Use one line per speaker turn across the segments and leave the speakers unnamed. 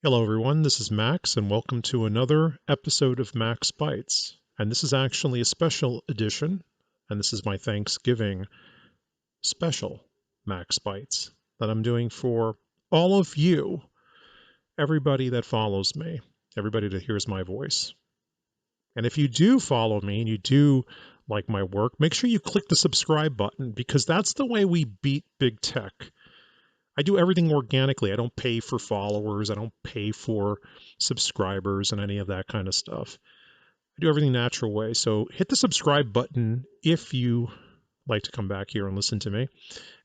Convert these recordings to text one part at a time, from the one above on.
Hello, everyone. This is Max, and welcome to another episode of Max Bytes. And this is actually a special edition, and this is my Thanksgiving special Max Bytes that I'm doing for all of you, everybody that follows me, everybody that hears my voice. And if you do follow me and you do like my work, make sure you click the subscribe button because that's the way we beat big tech. I do everything organically. I don't pay for followers. I don't pay for subscribers and any of that kind of stuff. I do everything natural way. So hit the subscribe button if you like to come back here and listen to me.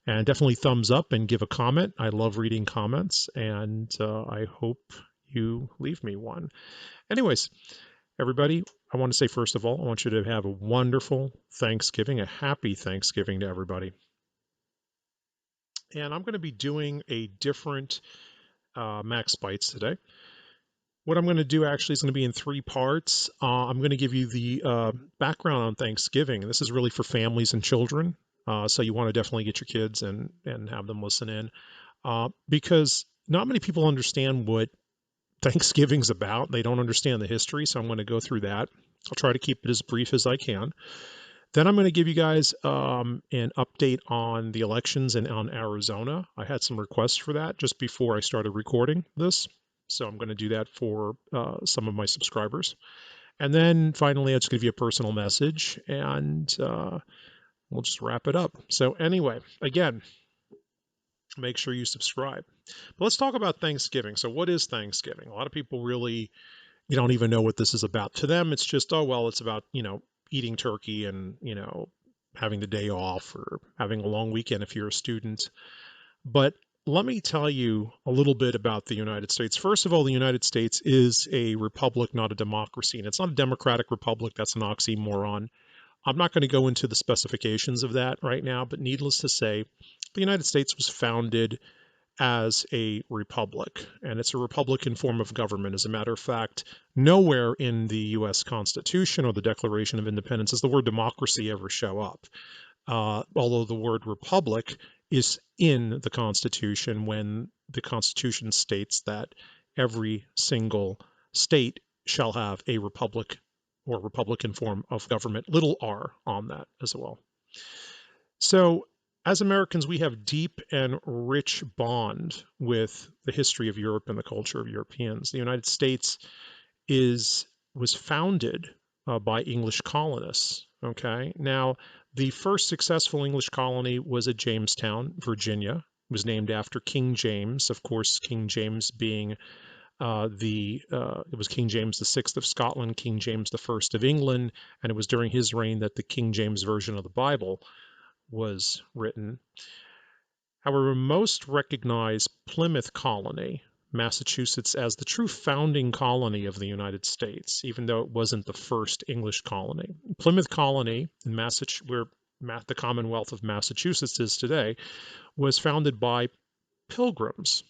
And definitely thumbs up and give a comment. I love reading comments, and I hope you leave me one. Anyways, everybody, I want to say, first of all, I want you to have a wonderful Thanksgiving, a happy Thanksgiving to everybody. And I'm going to be doing a different Max Bytes today. What I'm going to do actually is going to be in three parts. I'm going to give you the background on Thanksgiving. This is really for families and children. So you want to definitely get your kids and have them listen in because not many people understand what Thanksgiving's about. They don't understand the history. So I'm going to go through that. I'll try to keep it as brief as I can. Then I'm going to give you guys an update on the elections and on Arizona. I had some requests for that just before I started recording this. So I'm going to do that for some of my subscribers. And then finally, I'm just going to give you a personal message and we'll just wrap it up. So anyway, again, make sure you subscribe. But let's talk about Thanksgiving. So what is Thanksgiving? A lot of people really, you don't even know what this is about. To them, it's just, oh, well, it's about, eating turkey and, having the day off or having a long weekend if you're a student. But let me tell you a little bit about the United States. First of all, the United States is a republic, not a democracy. And it's not a democratic republic. That's an oxymoron. I'm not going to go into the specifications of that right now, but needless to say, the United States was founded as a republic, and it's a republican form of government. As a matter of fact, nowhere in the U.S. Constitution or the Declaration of Independence does the word democracy ever show up, although the word republic is in the Constitution when the Constitution states that every single state shall have a republic or republican form of government, little r on that as well. So as Americans, we have deep and rich bond with the history of Europe and the culture of Europeans. The United States was founded by English colonists. Okay, now the first successful English colony was at Jamestown, Virginia. It was named after King James, of course. King James being it was King James VI of Scotland, King James I of England, and it was during his reign that the King James version of the Bible was written. However, most recognize Plymouth Colony, Massachusetts, as the true founding colony of the United States, even though it wasn't the first English colony. Plymouth Colony, in where the Commonwealth of Massachusetts is today, was founded by Pilgrims.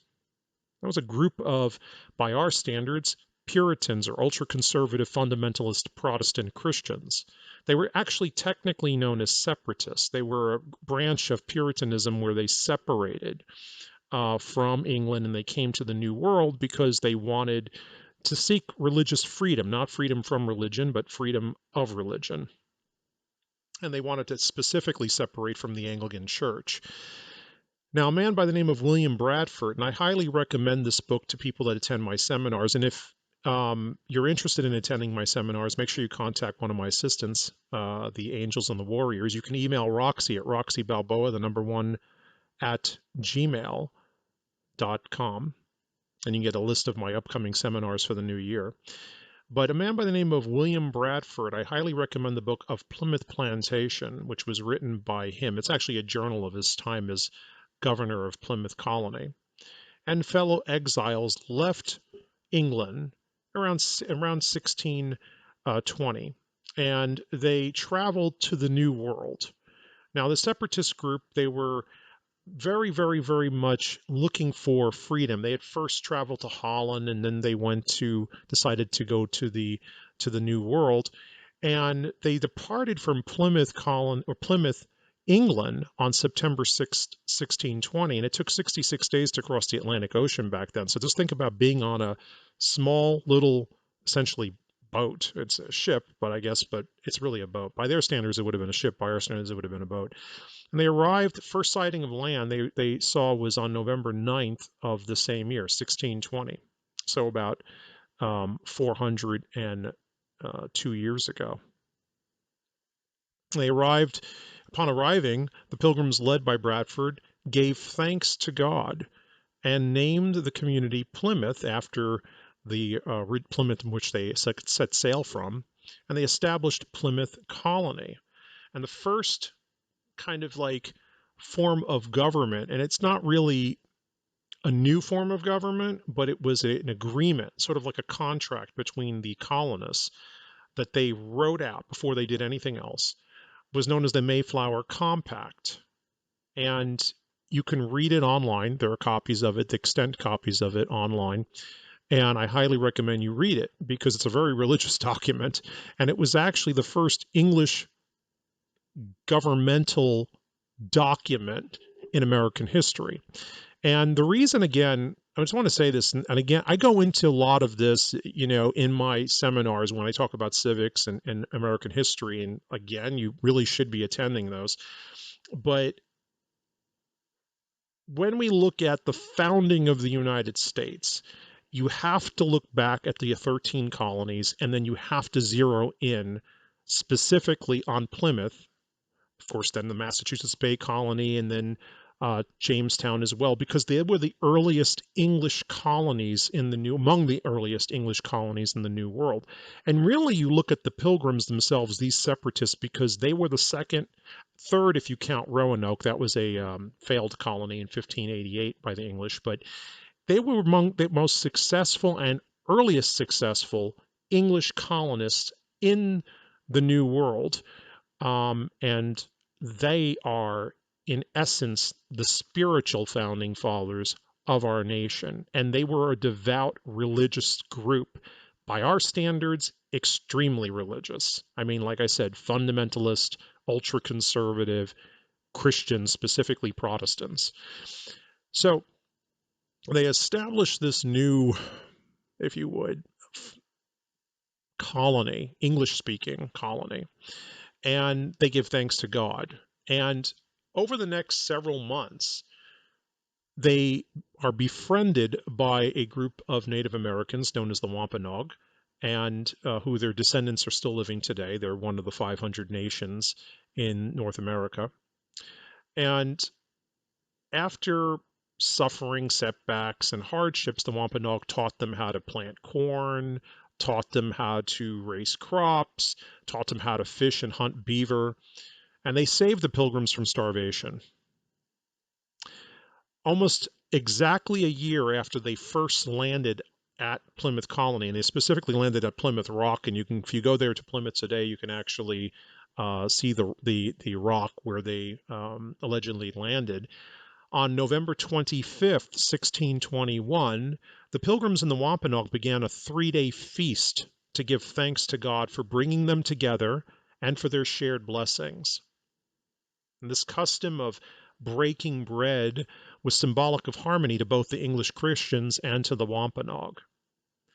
That was a group of, by our standards, Puritans or ultra-conservative fundamentalist Protestant Christians. They were actually technically known as separatists. They were a branch of Puritanism where they separated from England and they came to the New World because they wanted to seek religious freedom, not freedom from religion, but freedom of religion. And they wanted to specifically separate from the Anglican Church. Now, a man by the name of William Bradford, and I highly recommend this book to people that attend my seminars. And if you're interested in attending my seminars, make sure you contact one of my assistants, the Angels and the Warriors. You can email Roxy at roxybalboa, the number 1, at gmail.com. And you can get a list of my upcoming seminars for the new year. But a man by the name of William Bradford, I highly recommend the book of Plymouth Plantation, which was written by him. It's actually a journal of his time as governor of Plymouth Colony. And fellow exiles left England around 1620, and they traveled to the New World. Now, the separatist group, they were very, very, very much looking for freedom. They had first traveled to Holland, and then they decided to go to the New World, and they departed from Plymouth England on September 6th, 1620, and it took 66 days to cross the Atlantic Ocean back then. So just think about being on a small little, essentially, boat. It's a ship, but it's really a boat. By their standards, it would have been a ship. By our standards, it would have been a boat. And they arrived, first sighting of land they saw was on November 9th of the same year, 1620. So about 402 years ago. They arrived. Upon arriving, the Pilgrims, led by Bradford, gave thanks to God and named the community Plymouth after the Plymouth in which they set sail from, and they established Plymouth Colony. And the first kind of like form of government, and it's not really a new form of government, but it was an agreement, sort of like a contract between the colonists that they wrote out before they did anything else, was known as the Mayflower Compact. And you can read it online. There are copies of it, extant copies of it online. And I highly recommend you read it because it's a very religious document. And it was actually the first English governmental document in American history. And the reason, again, I just want to say this, and again, I go into a lot of this, in my seminars when I talk about civics and American history. And again, you really should be attending those. But when we look at the founding of the United States, you have to look back at the 13 colonies, and then you have to zero in specifically on Plymouth, of course, then the Massachusetts Bay Colony, and then Jamestown as well, because they were the earliest English colonies among the earliest English colonies in the New World. And really, you look at the Pilgrims themselves, these separatists, because they were the third, if you count Roanoke. That was a failed colony in 1588 by the English, but they were among the most successful and earliest successful English colonists in the New World. And they are, in essence, the spiritual founding fathers of our nation. And they were a devout religious group. By our standards, extremely religious. I mean, like I said, fundamentalist, ultra-conservative, Christians, specifically Protestants. So they established this new, if you would, colony, English-speaking colony. And they give thanks to God. And over the next several months, they are befriended by a group of Native Americans known as the Wampanoag, and who their descendants are still living today. They're one of the 500 nations in North America. And after suffering setbacks and hardships, the Wampanoag taught them how to plant corn, taught them how to raise crops, taught them how to fish and hunt beaver, and they saved the Pilgrims from starvation. Almost exactly a year after they first landed at Plymouth Colony, and they specifically landed at Plymouth Rock, and if you go there to Plymouth today, you can actually see the rock where they allegedly landed. On November 25th, 1621, the Pilgrims and the Wampanoag began a 3-day feast to give thanks to God for bringing them together and for their shared blessings. And this custom of breaking bread was symbolic of harmony to both the English Christians and to the Wampanoag.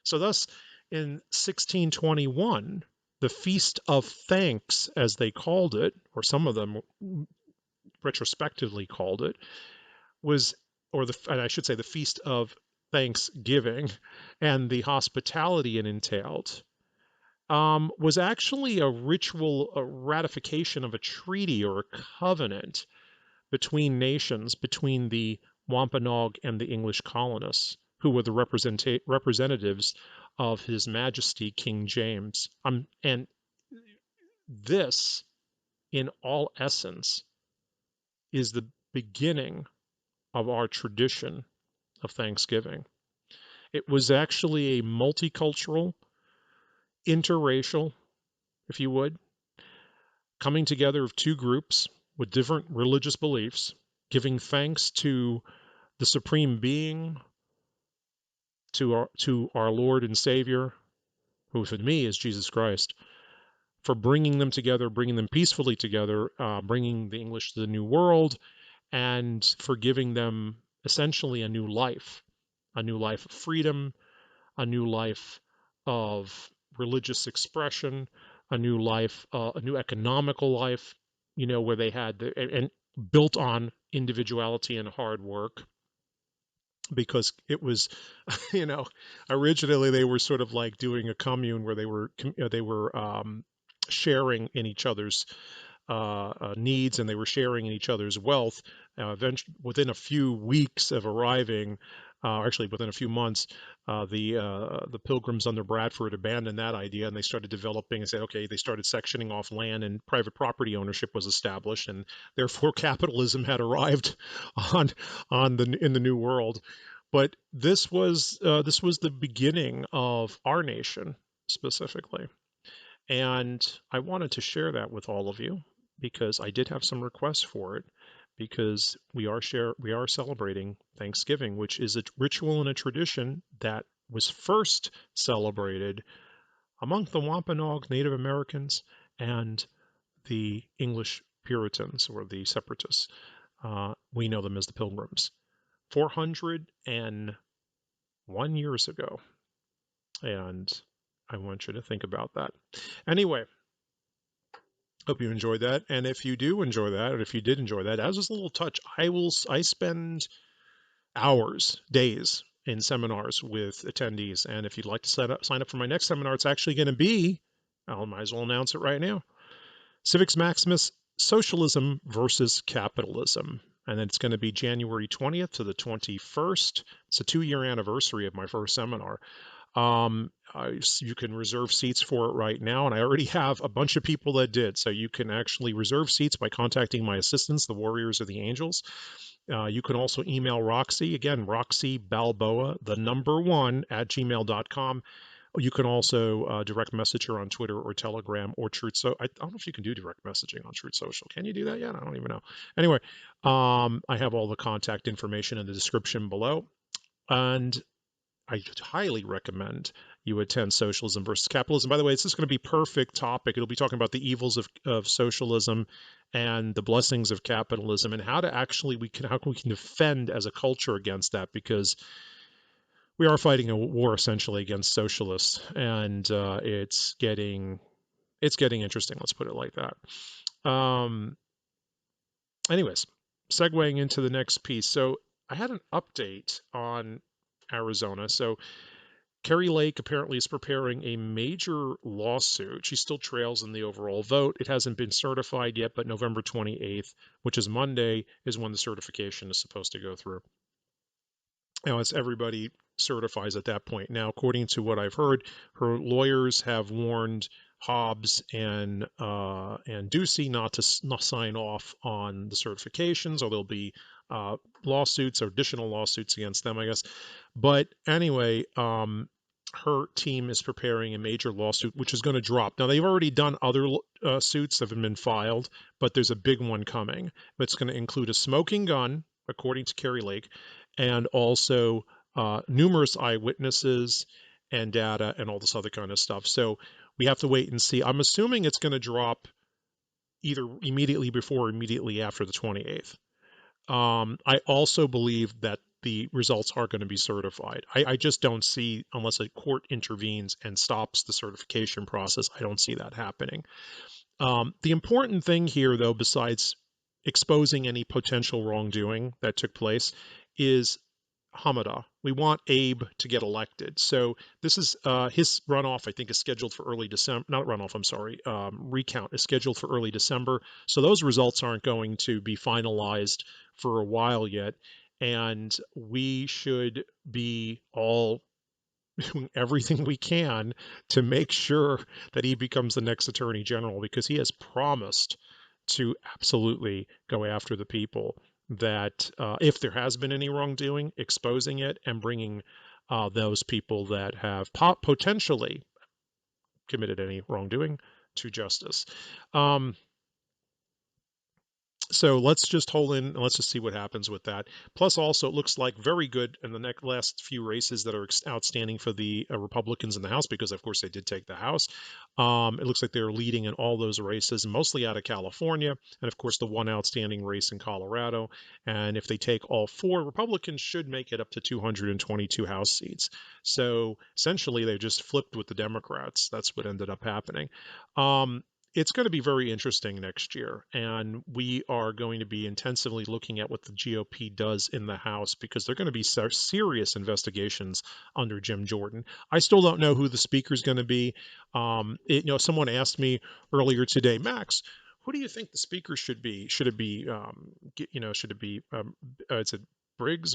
So thus, in 1621, the Feast of Thanks, as they called it, or some of them retrospectively called it, and I should say the Feast of Thanksgiving, and the hospitality it entailed, was actually a ritual, a ratification of a treaty or a covenant between nations, between the Wampanoag and the English colonists, who were the representatives of His Majesty King James. And this, in all essence, is the beginning of our tradition of Thanksgiving. It was actually a multicultural, interracial, if you would, coming together of two groups with different religious beliefs, giving thanks to the Supreme Being, to our Lord and Savior, who for me is Jesus Christ, for bringing them together, bringing them peacefully together, bringing the English to the New World, and for giving them essentially a new life of freedom, a new life of religious expression, a new life, a new economical life, where they had and built on individuality and hard work, because it was, you know, originally they were sort of like doing a commune where they were sharing in each other's needs, and they were sharing in each other's wealth. Eventually, within a few weeks of arriving, actually within a few months, the Pilgrims under Bradford abandoned that idea, and they started developing and said, okay, they started sectioning off land, and private property ownership was established, and therefore capitalism had arrived on in the New World. But this was the beginning of our nation specifically. And I wanted to share that with all of you because I did have some requests for it, because we are celebrating Thanksgiving, which is a ritual and a tradition that was first celebrated among the Wampanoag Native Americans and the English Puritans, or the Separatists. We know them as the Pilgrims. 401 years ago. And I want you to think about that. Anyway, hope you enjoyed that. And if you do enjoy that, or if you did enjoy that, as a little touch, I spend hours, days in seminars with attendees. And if you'd like to sign up for my next seminar, it's actually going to be, I might as well announce it right now, Civics Maximus, Socialism versus Capitalism. And it's going to be January 20th to the 21st. It's a 2-year anniversary of my first seminar. You can reserve seats for it right now, and I already have a bunch of people that did. So you can actually reserve seats by contacting my assistants, the Warriors of the Angels. You can also email Roxy, again, Roxy Balboa, the number 1 at gmail.com. You can also direct message her on Twitter or Telegram or Truth. So I don't know if you can do direct messaging on Truth Social. Can you do that yet? I don't even know. Anyway, I have all the contact information in the description below. And I highly recommend you attend Socialism versus Capitalism. By the way, it's just going to be perfect topic. It'll be talking about the evils of socialism and the blessings of capitalism, and how we can defend as a culture against that, because we are fighting a war essentially against socialists, and it's getting interesting. Let's put it like that. Anyways, segueing into the next piece. So I had an update on Arizona. So Kari Lake apparently is preparing a major lawsuit. She still trails in the overall vote. It hasn't been certified yet, but November 28th, which is Monday, is when the certification is supposed to go through. Now, as everybody certifies at that point. Now, according to what I've heard, her lawyers have warned Hobbs and Ducey not to sign off on the certifications, or there'll be lawsuits or additional lawsuits against them, I guess. But anyway, her team is preparing a major lawsuit, which is going to drop. Now, they've already done other suits that have been filed, but there's a big one coming. It's going to include a smoking gun, according to Kari Lake, and also numerous eyewitnesses and data and all this other kind of stuff. So we have to wait and see. I'm assuming it's going to drop either immediately before or immediately after the 28th. I also believe that the results are going to be certified. I just don't see, unless a court intervenes and stops the certification process, I don't see that happening. The important thing here, though, besides exposing any potential wrongdoing that took place, is Hamada. We want Abe to get elected. So this is his runoff, I think, is scheduled for early December. Not runoff, I'm sorry. Recount is scheduled for early December. So those results aren't going to be finalized for a while yet. And we should be all doing everything we can to make sure that he becomes the next attorney general, because he has promised to absolutely go after the people that, if there has been any wrongdoing, exposing it and bringing those people that have potentially committed any wrongdoing to justice. So let's just hold in and let's just see what happens with that. Plus, also, it looks like very good in the next last few races that are outstanding for the Republicans in the House, because of course they did take the House. It looks like they're leading in all those races, mostly out of California, and of course the one outstanding race in Colorado. And if they take all four, Republicans should make it up to 222 House seats. So essentially, they just flipped with the Democrats. That's what ended up happening. It's going to be very interesting next year, and we are going to be intensively looking at what the GOP does in the House, because they're going to be serious investigations under Jim Jordan. I still don't know who the speaker is going to be. Someone asked me earlier today, Max, who do you think the speaker should be? Should it be, is it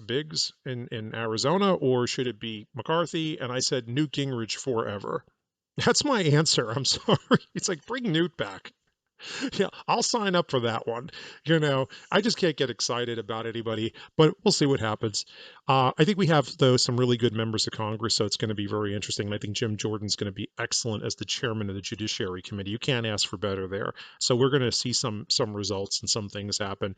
Biggs in Arizona, or should it be McCarthy? And I said Newt Gingrich forever. That's my answer. I'm sorry. It's like, bring Newt back. Yeah, I'll sign up for that one. I just can't get excited about anybody, but we'll see what happens. I think we have, though, some really good members of Congress, so it's going to be very interesting. And I think Jim Jordan's going to be excellent as the chairman of the Judiciary Committee. You can't ask for better there. So we're going to see some results and some things happen,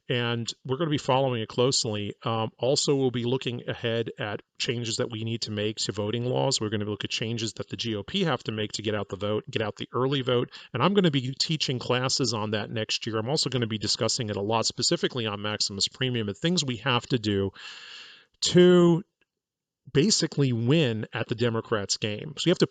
and we're going to be following it closely. Also, we'll be looking ahead at changes that we need to make to voting laws. We're going to look at changes that the GOP have to make to get out the vote, get out the early vote. And I'm going to be teaching classes on that next year. I'm also going to be discussing it a lot, specifically on Maximus Premium and things we have to do to basically win at the Democrats' game. So we have to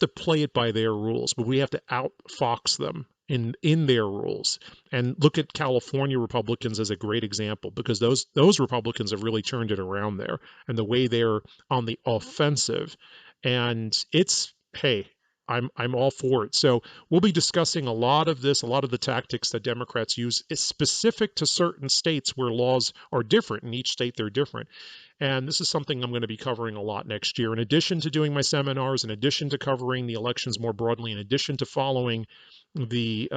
play it by their rules, but we have to outfox them in their rules. And look at California Republicans as a great example, because those Republicans have really turned it around there, and the way they're on the offensive. And it's, hey, I'm all for it. So we'll be discussing a lot of this, a lot of the tactics that Democrats use is specific to certain states where laws are different. In each state, they're different. And this is something I'm going to be covering a lot next year. In addition to doing my seminars, in addition to covering the elections more broadly, in addition to following the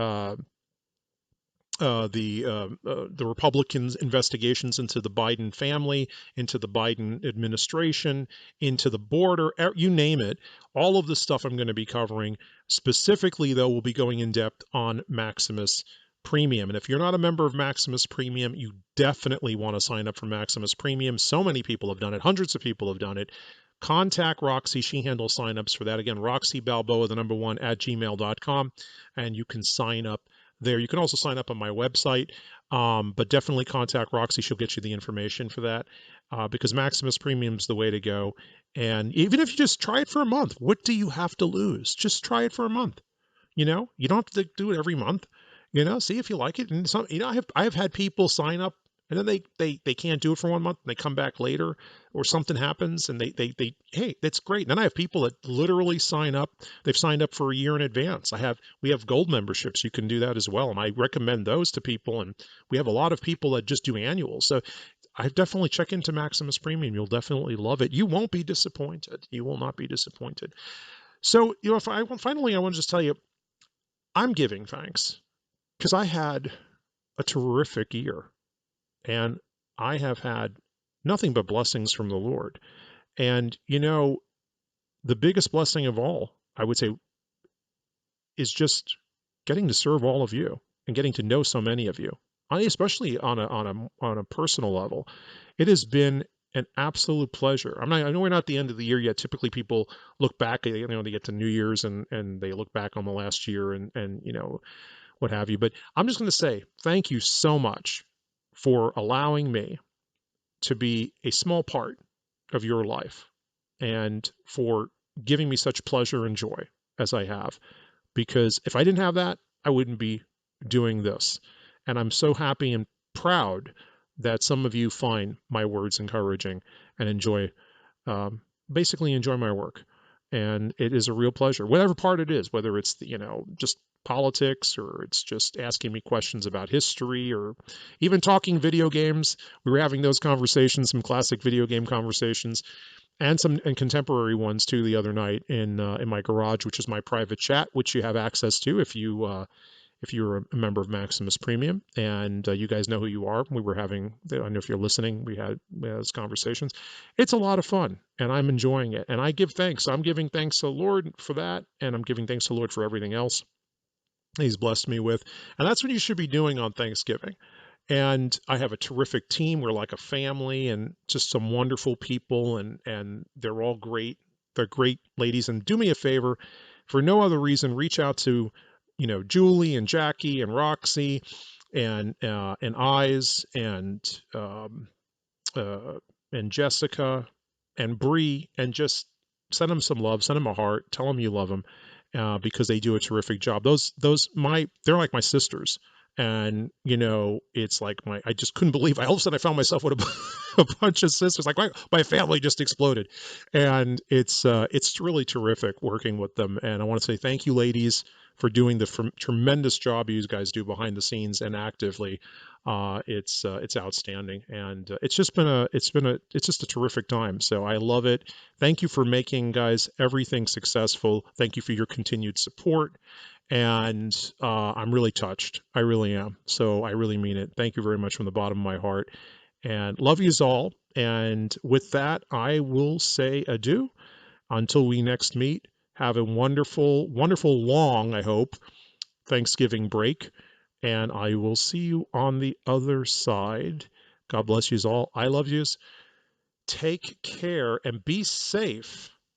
Republicans' investigations into the Biden family, into the Biden administration, into the border, you name it. All of this stuff I'm going to be covering. Specifically, though, we'll be going in depth on Maximus Premium. And if you're not a member of Maximus Premium, you definitely want to sign up for Maximus Premium. So many people have done it. Hundreds of people have done it. Contact Roxy. She handles signups for that. Again, Roxy Balboa, the number one, at gmail.com. And you can sign up there. You can also sign up on my website, but definitely contact Roxy. She'll get you the information for that, because Maximus Premium is the way to go. And even if you just try it for a month, what do you have to lose? Just try it for a month. You don't have to do it every month. See if you like it. And I have had people sign up, and then they can't do it for 1 month, and they come back later, or something happens, and they hey, that's great. And then I have people that literally sign up. They've signed up for a year in advance. We have gold memberships. You can do that as well, and I recommend those to people. And we have a lot of people that just do annuals. So I definitely check into Maximus Premium. You'll definitely love it. You won't be disappointed. You will not be disappointed. So finally, I want to just tell you, I'm giving thanks, because I had a terrific year, and I have had nothing but blessings from the Lord. And, the biggest blessing of all, I would say, is just getting to serve all of you and getting to know so many of you, especially on a personal level. It has been an absolute pleasure. I know we're not at the end of the year yet. Typically people look back, they get to New Year's and they look back on the last year and what have you. But I'm just going to say thank you so much for allowing me to be a small part of your life, and for giving me such pleasure and joy as I have. Because if I didn't have that, I wouldn't be doing this. And I'm so happy and proud that some of you find my words encouraging and basically enjoy my work. And it is a real pleasure, whatever part it is, whether it's just politics, or it's just asking me questions about history, or even talking video games. We were having those conversations, some classic video game conversations, and contemporary ones too the other night in my garage, which is my private chat, which you have access to if you're a member of Maximus Premium, and you guys know who you are. We were having, I don't know if you're listening, we had those conversations. It's a lot of fun, and I'm enjoying it, and I give thanks. I'm giving thanks to the Lord for that, and I'm giving thanks to the Lord for everything else. he's blessed me with. And that's what you should be doing on Thanksgiving. And I have a terrific team. We're like a family and just some wonderful people, and they're all great. They're great ladies. And do me a favor, for no other reason, reach out to, Julie and Jackie and Roxy and Eyes uh, and Jessica and Bree, and just send them some love, send them a heart, tell them you love them, because they do a terrific job. They're like my sisters, and it's like I just couldn't believe. All of a sudden I found myself with a bunch of sisters. Like my family just exploded, and it's really terrific working with them. And I want to say thank you, ladies, for doing the tremendous job you guys do behind the scenes and actively. It's outstanding, and it's just a terrific time. So I love it. Thank you for making, guys, everything successful. Thank you for your continued support, and I'm really touched. I really am. So I really mean it. Thank you very much from the bottom of my heart, and love yous all. And with that, I will say adieu until we next meet. Have a wonderful, wonderful long, I hope, Thanksgiving break, and I will see you on the other side. God bless yous all. I love yous. Take care and be safe.